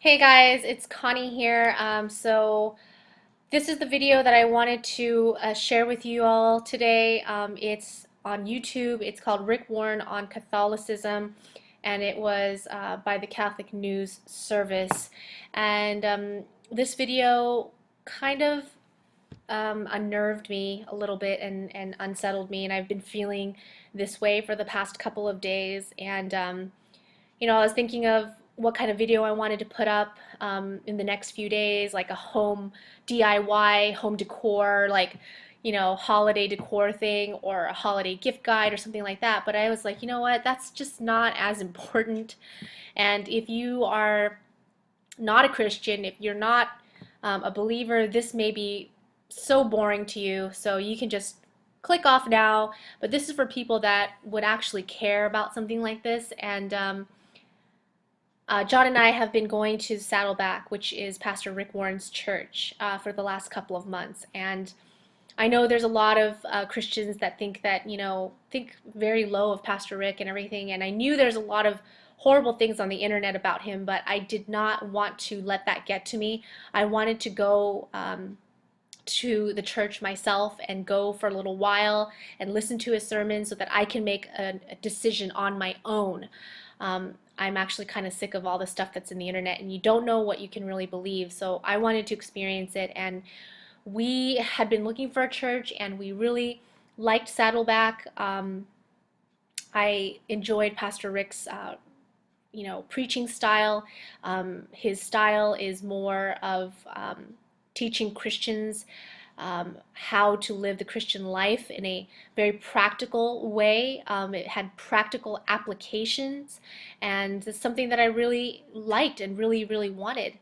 Hey guys, it's Connie here. This is the video that I wanted to share with you all today. It's on YouTube. It's called Rick Warren on Catholicism, and it was by the Catholic News Service. And this video kind of unnerved me a little bit and unsettled me, and I've been feeling this way for the past couple of days. I was thinking of what kind of video I wanted to put up in the next few days, like a home DIY, home decor, holiday decor thing or a holiday gift guide or something like that. But I was like, you know what? That's just not as important. And if you are not a Christian, if you're not a believer, this may be so boring to you. So you can just click off now. But this is for people that would actually care about something like this. John and I have been going to Saddleback, which is Pastor Rick Warren's church, for the last couple of months. And I know there's a lot of Christians that think think very low of Pastor Rick and everything. And I knew there's a lot of horrible things on the internet about him, but I did not want to let that get to me. I wanted to go to the church myself and go for a little while and listen to his sermon so that I can make a decision on my own. I'm actually kind of sick of all the stuff that's in the internet, and you don't know what you can really believe. So I wanted to experience it, and we had been looking for a church, and we really liked Saddleback. I enjoyed Pastor Rick's, preaching style. His style is more of teaching Christians how to live the Christian life in a very practical way. It had practical applications, and it's something that I really liked and really, really wanted.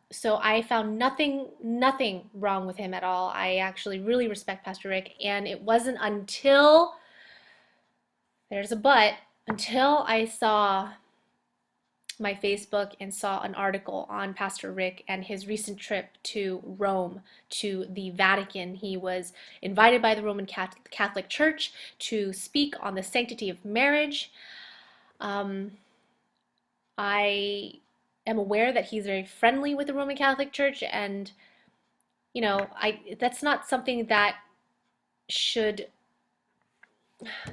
So I found nothing wrong with him at all. I actually really respect Pastor Rick, and it wasn't until, there's a but, until I saw my Facebook and saw an article on Pastor Rick and his recent trip to Rome, to the Vatican. He was invited by the Roman Catholic Church to speak on the sanctity of marriage. I am aware that he's very friendly with the Roman Catholic Church, and that's not something that should.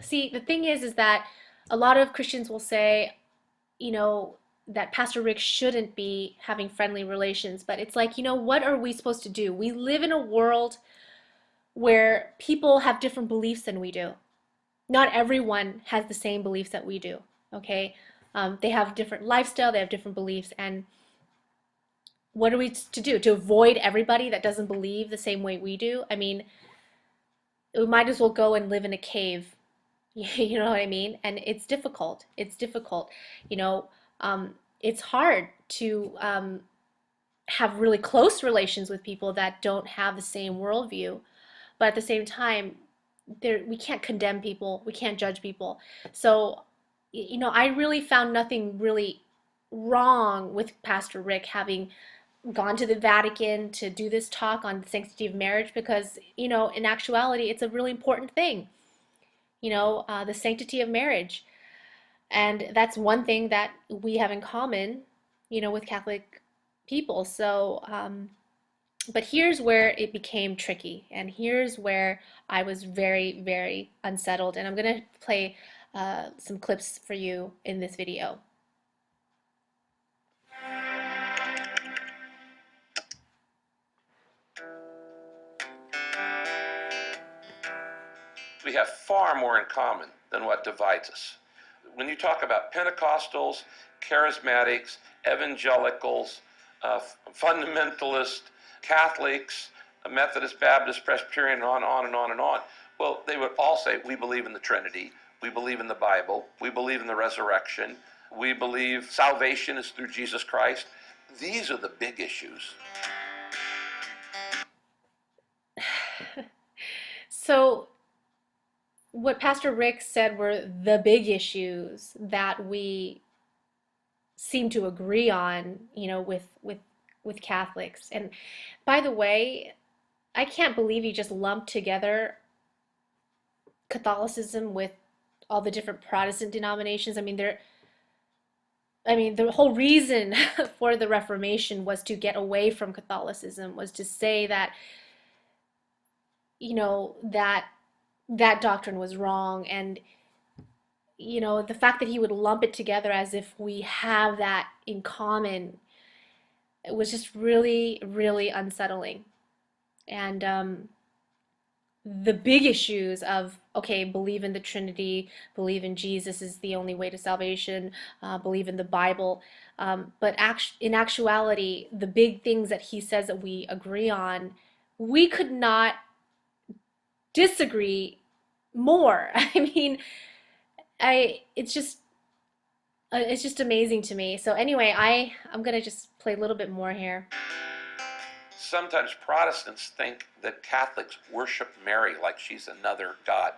See, the thing is that a lot of Christians will say, you know, that Pastor Rick shouldn't be having friendly relations. But it's like, what are we supposed to do? We live in a world where people have different beliefs than we do. Not everyone has the same beliefs that we do, okay? They have different lifestyle, they have different beliefs, and what are we to do? To avoid everybody that doesn't believe the same way we do? I mean, we might as well go and live in a cave. You know what I mean? And it's difficult. It's difficult. You know, it's hard to have really close relations with people that don't have the same worldview. But at the same time, we can't condemn people. We can't judge people. So, I really found nothing really wrong with Pastor Rick having gone to the Vatican to do this talk on the sanctity of marriage because, in actuality, it's a really important thing, the sanctity of marriage. And that's one thing that we have in common, with Catholic people. So, but here's where it became tricky, and here's where I was very, very unsettled. And I'm going to play some clips for you in this video. We have far more in common than what divides us. When you talk about Pentecostals, charismatics, evangelicals, fundamentalists, Catholics, Methodist, Baptist, Presbyterian, and on and on and on, well, they would all say, we believe in the Trinity, we believe in the Bible, we believe in the resurrection, we believe salvation is through Jesus Christ. These are the big issues. So, what Pastor Rick said were the big issues that we seem to agree on, with Catholics. And by the way, I can't believe he just lumped together Catholicism with all the different Protestant denominations. I mean, I mean, the whole reason for the Reformation was to get away from Catholicism, was to say that, that that doctrine was wrong. And, the fact that he would lump it together as if we have that in common, it was just really, really unsettling. And the big issues of, okay, believe in the Trinity, believe in Jesus is the only way to salvation, believe in the Bible. But in actuality, the big things that he says that we agree on, we could not disagree more. I mean, it's just amazing to me. So anyway, I'm gonna just play a little bit more here. Sometimes Protestants think that Catholics worship Mary like she's another God,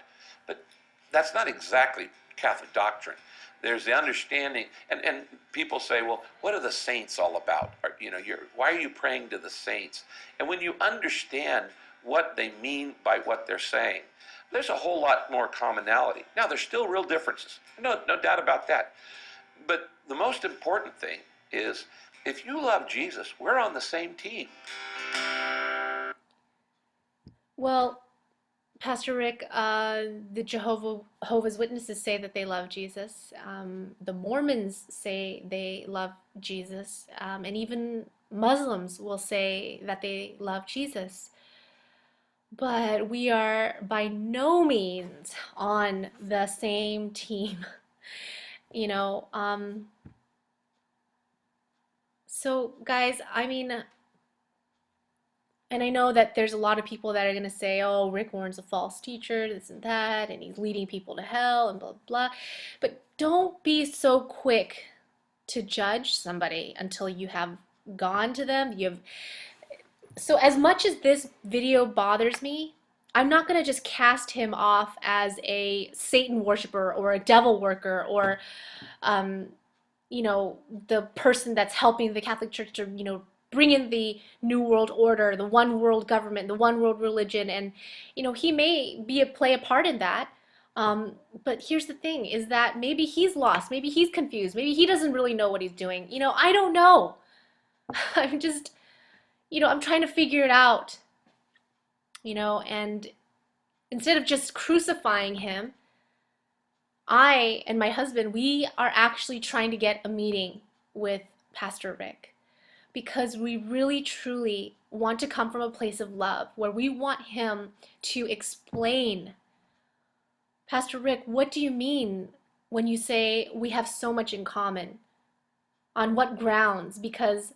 but that's not exactly Catholic doctrine. There's the understanding, and people say, well, what are the saints all about? Or, why are you praying to the saints? And when you understand what they mean by what they're saying, there's a whole lot more commonality. Now, there's still real differences, no doubt about that. But the most important thing is, if you love Jesus, we're on the same team. Well, Pastor Rick, the Jehovah's Witnesses say that they love Jesus. The Mormons say they love Jesus. And even Muslims will say that they love Jesus. But we are by no means on the same team. You know, um, so guys, I mean, and I know that there's a lot of people that are going to say, oh, Rick Warren's a false teacher, this and that, and he's leading people to hell, and blah, blah. But don't be so quick to judge somebody until you have gone to them. So as much as this video bothers me, I'm not going to just cast him off as a Satan worshiper or a devil worker or, um, the person that's helping the Catholic Church to, bring in the New World Order, the one world government, the one world religion. And, he may play a part in that. But here's the thing is that maybe he's lost, maybe he's confused, maybe he doesn't really know what he's doing. I don't know. I'm just, I'm trying to figure it out, and instead of just crucifying him, I and my husband, we are actually trying to get a meeting with Pastor Rick because we really truly want to come from a place of love where we want him to explain, Pastor Rick, what do you mean when you say we have so much in common? On what grounds? Because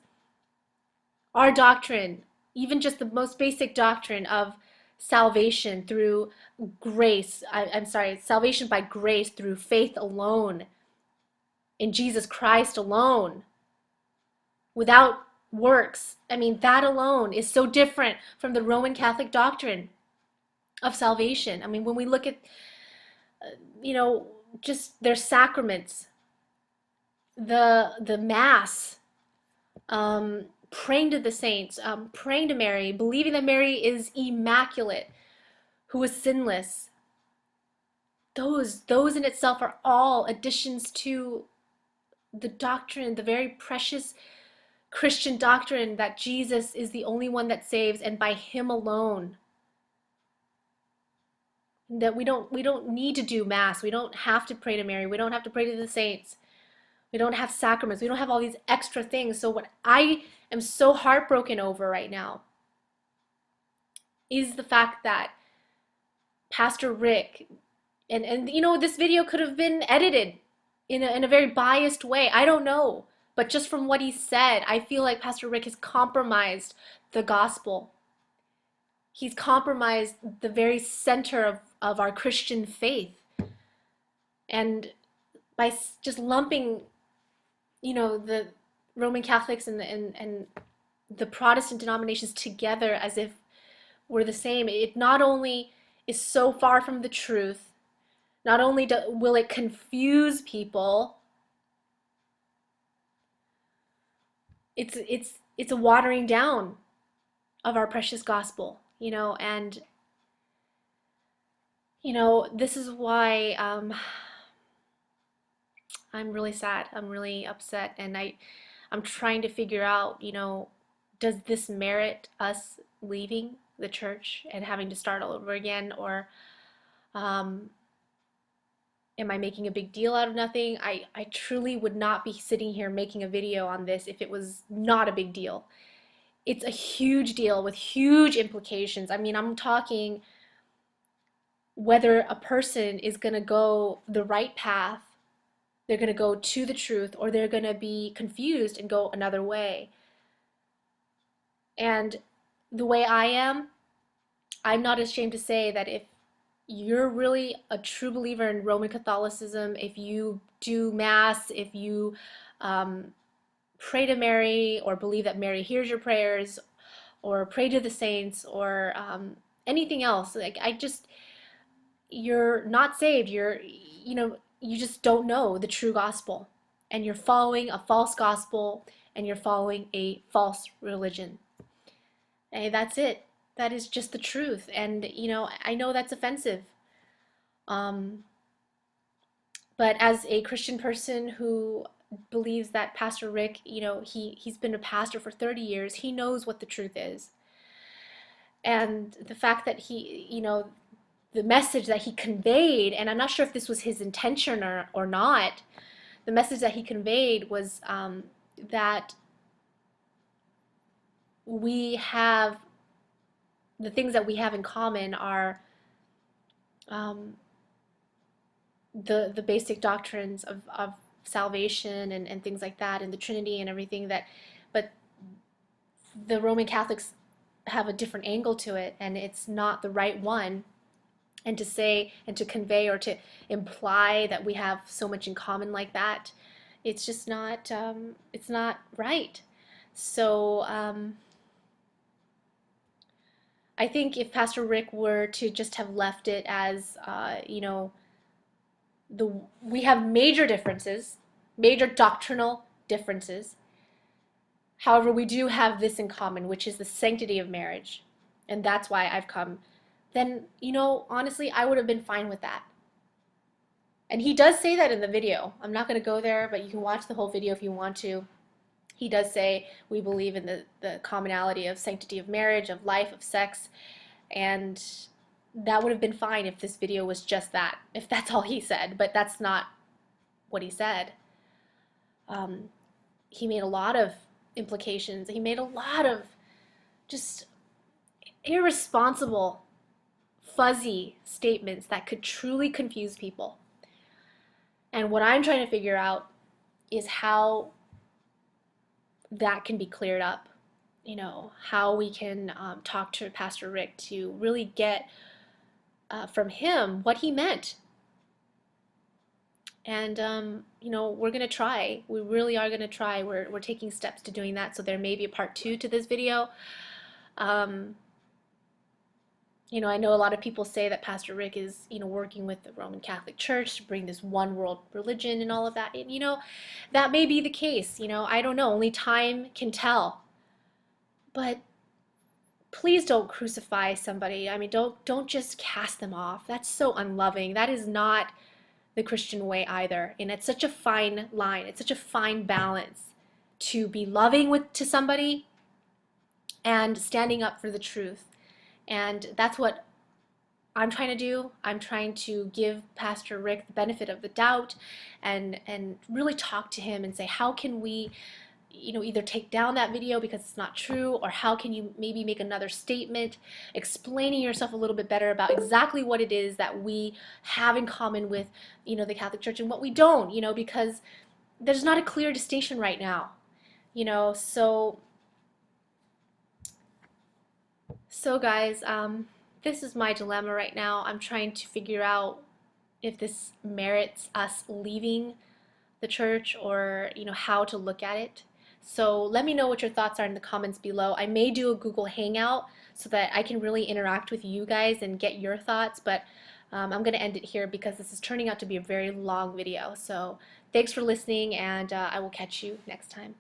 our doctrine, even just the most basic doctrine of salvation through grace, I'm sorry, salvation by grace through faith alone, in Jesus Christ alone, without works. I mean, that alone is so different from the Roman Catholic doctrine of salvation. I mean, when we look at, you know, just their sacraments, the Mass, praying to the saints, praying to Mary, believing that Mary is immaculate, who is sinless. Those in itself are all additions to the doctrine, the very precious Christian doctrine that Jesus is the only one that saves, and by him alone. That we don't need to do Mass. We don't have to pray to Mary. We don't have to pray to the saints. We don't have sacraments. We don't have all these extra things. So what I am so heartbroken over right now is the fact that Pastor Rick, and this video could have been edited in a very biased way. I don't know. But just from what he said, I feel like Pastor Rick has compromised the gospel. He's compromised the very center of our Christian faith. And by just lumping, the Roman Catholics and the Protestant denominations together as if we're the same, it not only is so far from the truth, not only will it confuse people, it's a watering down of our precious gospel, and this is why I'm really sad. I'm really upset, and I'm trying to figure out, does this merit us leaving the church and having to start all over again, or um, am I making a big deal out of nothing? I truly would not be sitting here making a video on this if it was not a big deal. It's a huge deal with huge implications. I mean, I'm talking whether a person is going to go the right path, they're going to go to the truth, or they're going to be confused and go another way. And the way I am, I'm not ashamed to say that if you're really a true believer in Roman Catholicism, if you do Mass, if you um, pray to Mary, or believe that Mary hears your prayers, or pray to the saints, or anything else, like you're not saved. You just don't know the true gospel, and you're following a false gospel, and you're following a false religion. And that's it. That is just the truth. And I know that's offensive. Um, but as a Christian person who believes that Pastor Rick, he's been a pastor for 30 years, he knows what the truth is. And the fact that the message that he conveyed, and I'm not sure if this was his intention or not, the message that he conveyed was that we have the things that we have in common are um, the basic doctrines of salvation and things like that, and the Trinity and everything that, but the Roman Catholics have a different angle to it, and it's not the right one. And to say and to convey or to imply that we have so much in common like that, it's just not it's not right. So I think if Pastor Rick were to just have left it as we have major differences, major doctrinal differences. However, we do have this in common, which is the sanctity of marriage, and that's why I've come. Then, honestly, I would have been fine with that. And he does say that in the video. I'm not going to go there, but you can watch the whole video if you want to. He does say we believe in the commonality of sanctity of marriage, of life, of sex, and that would have been fine if this video was just that, if that's all he said, but that's not what he said. He made a lot of implications. He made a lot of just irresponsible, fuzzy statements that could truly confuse people. And what I'm trying to figure out is how that can be cleared up. How we can talk to Pastor Rick to really get from him what he meant. And we're gonna try. We really are gonna try. We're taking steps to doing that. So there may be a part 2 to this video. I know a lot of people say that Pastor Rick is, working with the Roman Catholic Church to bring this one world religion and all of that. And, that may be the case. I don't know. Only time can tell. But please don't crucify somebody. I mean, don't just cast them off. That's so unloving. That is not the Christian way either. And it's such a fine line. It's such a fine balance to be loving to somebody and standing up for the truth. And that's what I'm trying to do. I'm trying to give Pastor Rick the benefit of the doubt and really talk to him and say, how can we, either take down that video because it's not true, or how can you maybe make another statement explaining yourself a little bit better about exactly what it is that we have in common with, the Catholic Church and what we don't, because there's not a clear distinction right now, So guys, this is my dilemma right now. I'm trying to figure out if this merits us leaving the church, or how to look at it. So let me know what your thoughts are in the comments below. I may do a Google Hangout so that I can really interact with you guys and get your thoughts, but I'm going to end it here because this is turning out to be a very long video. So thanks for listening, and I will catch you next time.